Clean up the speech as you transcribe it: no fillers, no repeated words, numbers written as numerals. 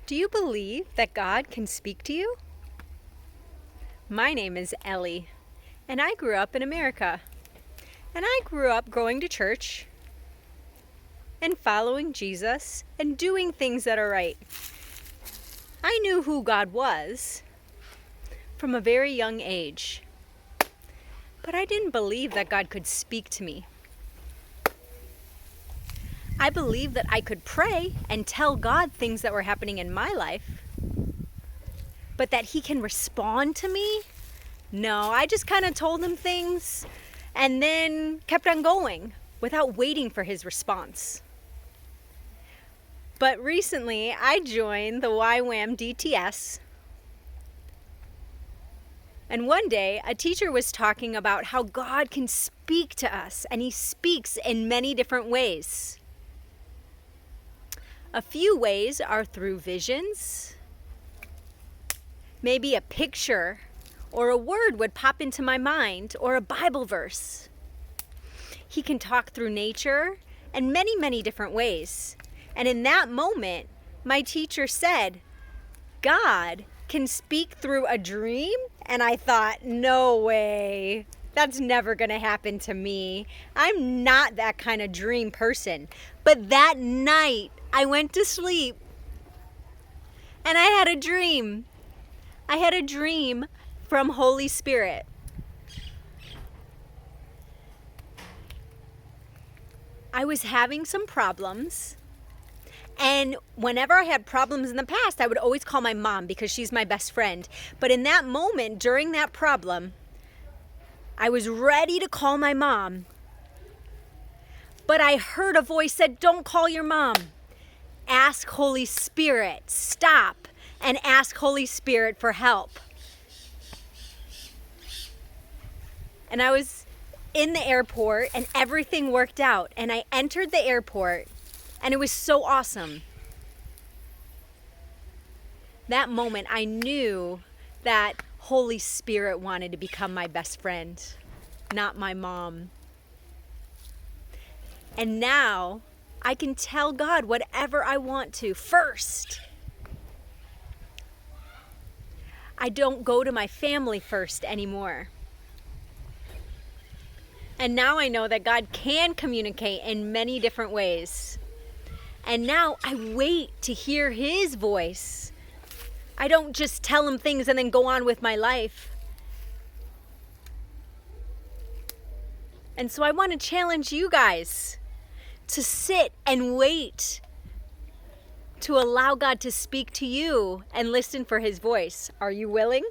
Do you believe that God can speak to you? My name is Ellie, and I grew up in America. And I grew up going to church and following Jesus and doing things that are right. I knew who God was from a very young age, but I didn't believe that God could speak to me. I believed that I could pray and tell God things that were happening in my life, but that He can respond to me? No, I just kind of told Him things and then kept on going without waiting for His response. But recently, I joined the YWAM DTS. And one day, a teacher was talking about how God can speak to us, and He speaks in many different ways. A few ways are through visions. Maybe a picture or a word would pop into my mind, or a Bible verse. He can talk through nature and many, many different ways. And in that moment, my teacher said, God can speak through a dream? And I thought, no way. That's never going to happen to me. I'm not that kind of dream person. But that night, I went to sleep and I had a dream. I had a dream from Holy Spirit. I was having some problems. And whenever I had problems in the past, I would always call my mom because she's my best friend. But in that moment, during that problem, I was ready to call my mom. But I heard a voice said, don't call your mom. Ask Holy Spirit. Stop and ask Holy Spirit for help. And I was in the airport and everything worked out. And I entered the airport and it was so awesome. That moment I knew that Holy Spirit wanted to become my best friend, not my mom. And now I can tell God whatever I want to first. I don't go to my family first anymore. And now I know that God can communicate in many different ways. And now I wait to hear His voice. I don't just tell Him things and then go on with my life. And so I want to challenge you guys to sit and wait to allow God to speak to you and listen for His voice. Are you willing?